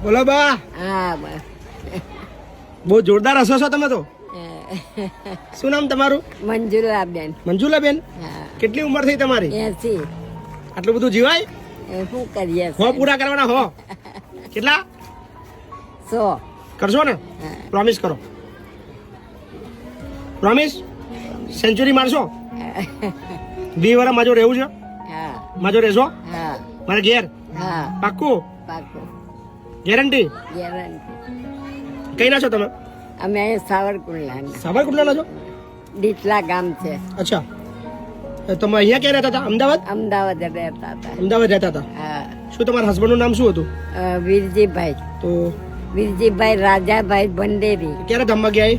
બોલો બા. હા બસ બહુ જોરદાર હસો છો તમે તો. શું નામ તમારું? મંજુલાબેન. મંજુલાબેન, હા કેટલી ઉંમર થઈ તમારી? 80. આટલું બધું જીવાય? શું કરીએ હો પૂરા કરવાના હો. કેટલા 100. કરશો ને? પ્રોમિસ કરો. Promise century મારશો? 2 વર્ષ માજો રહેવું છે? હા માજો રહેશો હા મારા ઘેર? હા પાક્કું? પાકું ગેરંટી? ગેરંટી. કઈ ના છો તમે? અમે અહીં સાવરકુંડલા સાબરકુંડલા છો? ડીટલા ગામ છે. અચ્છા, તમે અહીંયા ક્યાં રહેતા હતા? અમદાવાદ? અમદાવાદ રહેતા હતા. અમદાવાદ રહેતા હતા. હા શું તમારા હસબન્ડનું નામ શું હતું? વીરજીભાઈ. તો વીરજીભાઈ રાજાભાઈ ભંડેરી. ક્યારે ધામમાં ગયા?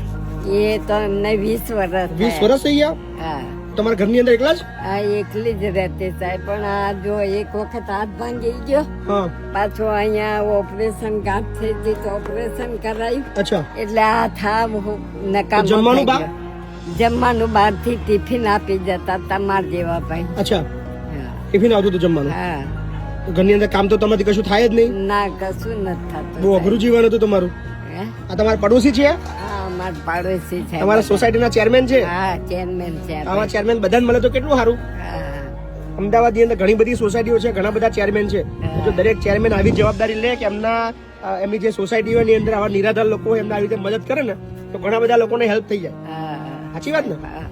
એ તો અમને 20 વર્ષ 20 વર્ષ થઈ ગયા. હા તમારા ઘરની અંદર એકલા જ? હા એકલી જ રહેતી સાહેબ. પણ આ જો એક વખત હાથ ભાંગી ગયો, હા. પાછો અહીંયા ઓપરેશન ગાંઠ થઈ ગઈ તો ઓપરેશન કરાયું. અચ્છા, એટલે આ થાવ નકામો જમવાનું થઈ બહાર? ગયો. જમવાનું બહારથી ટિફિન આપી જતા તમાર જેવા ભાઈ. અચ્છા, હા. ટિફિન આવતું હતું જમવાનું. હા ઘરની અંદર કામ તો તમારાથી કશું થાય જ નહીં. ના કશું નથી થતું. બહુ અઘરું જીવન હતું તમારું. હે? આ તમારા પડોશી છે? હા અમાર પાડોશી છે. તમારા સોસાયટીના ચેરમેન છે? હા ચેરમેન છે. આવા ચેરમેન બધાને મળે તો કેટલું સારું. હા અમદાવાદની અંદર ઘણી બધી સોસાયટીઓ છે, ઘણા બધા ચેરમેન છે. જો દરેક ચેરમેન આવી જવાબદારી લે કે એમની જે સોસાયટીઓની અંદર આવા નિરાધાર લોકો હોય એમને આવી રીતે મદદ કરે ને તો ઘણા બધા લોકોને હેલ્પ થઈ જાય. હા સાચી વાત ને? હા.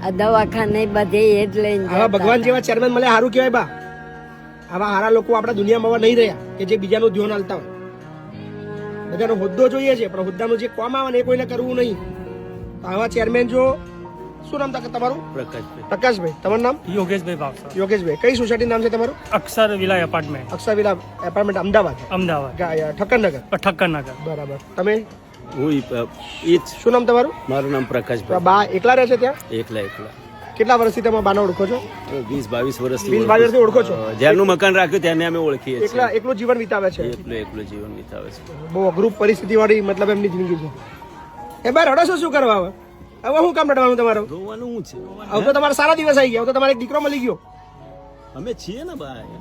આ દવાખાને બધે એ જ લઈને આવા જતા ભગવાન હતા. જેવા ચેરમેન મળે સારું કહેવાય બા. આવા સારા લોકો આપણા દુનિયામાં નહીં રહ્યા કે જે બીજાનું ધ્યાન હાલતા હોય. બધાનો હોદ્દો જોઈએ છે પણ હોદ્દાનું જે કામ આવે ને એ કોઈને કરવું નહીં. તો આવા ચેરમેન જો. શું નામ તમારું? પ્રકાશભાઈ. પ્રકાશભાઈ. તમારું નામ? યોગેશભાઈ ભાવસર. યોગેશભાઈ. કઈ સોસાયટી નામ છે તમારું? અક્ષર વિલાય એપાર્ટમેન્ટ, અક્ષરવિલા એપાર્ટમેન્ટ, અમદાવાદ, અમદાવાદ, ઠક્કરનગર. ઠક્કરનગર. બરાબર. તમે હું શું નામ તમારું? મારું નામ પ્રકાશભાઈ. બા એકલા રહે છે ત્યાં? એકલા એકલા કેટલા વર્ષથી તમે બાને ઓળખો છો? 20-22 વર્ષથી 20-22 વર્ષથી ઓળખો છો? જ્યારનું મકાન રાખ્યું ત્યાંને અમે ઓળખીએ એકલા છીએ. એકલું જીવન વિતાવે છે. એકલું જીવન વિતાવે છે. બહુ અઘરું પરિસ્થિતિ વાળી મતલબ એમની જિંદગી છે. એ બાર રડો શું કરવા હવે? હવે શું કામ રડવાનું તમારું? રોવાનું શું છે? હવે તો તમારા સારા દિવસ આવી ગયા. હવે તો તમારે એક દીકરો મળી ગયો. અમે છીએ ને ભાઈ.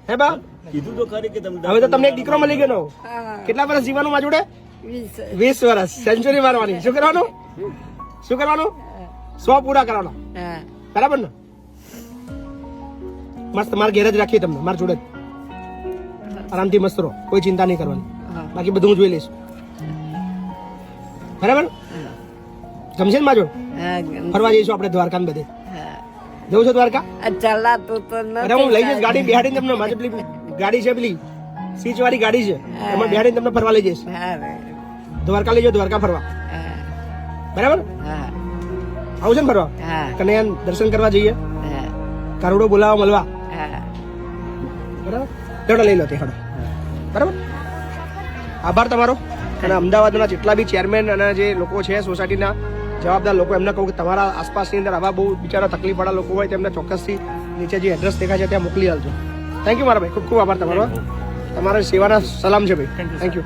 હે બા? કીધું તો ખરી કે તમને હવે તો તમને એક દીકરો મળી ગયો. હા. કેટલા વર્ષ જીવવાનું માં જોડે? 20. 20 વર્ષ. સેન્ચુરી મારવાની. શું કરવાનું? શું કરવાનું? 100 પૂરા કરવાના. હા બરાબર ને? મસ્ત મારા ઘેર જ રાખીએ તમને, મારા જોડે જ. આરામથી મસ્ત રહો, કોઈ ચિંતા નહીં કરવાની. હા. બાકી બધું હું જોઈ લઈશ. બરાબર? ગમશે ને માજો? હા ફરવા જઈશું આપણે દ્વારકા ને બધે. હા. જવું છે દ્વારકા? આ ચલાતું તો અરે હું લઈ જઈશ ગાડી બેહાડીને તમને. મારી પેલી ગાડી છે, પેલી સીચ વાળી ગાડી છે, એમાં બેહાડીને તમને ફરવા લઈ જઈશ. હા દ્વારકા લઈ જાઓ, દ્વારકા ફરવા. હા બરાબર? હા આવું છે ને ફરવા? હા કનૈયા દર્શન કરવા જઈએ, હા કારુડો બોલાવવા મળવા. હા. બરાબર? ચડો લઈ લો તે હડો. બરાબર? આભાર તમારો. અને અમદાવાદના જેટલા બી ચેરમેન અને જે લોકો છે સોસાયટીના જવાબદાર લોકો, એમને કહું કે તમારા આસપાસની અંદર આવા બહુ બિચારા તકલીફવાળા લોકો હોય તેમને ચોક્કસથી નીચે જે એડ્રેસ દેખાય છે ત્યાં મોકલી આવજો. થેન્ક યુ મારા ભાઈ, ખૂબ ખૂબ આભાર તમારો. તમારા સેવાના સલામ છે ભાઈ. Thank you.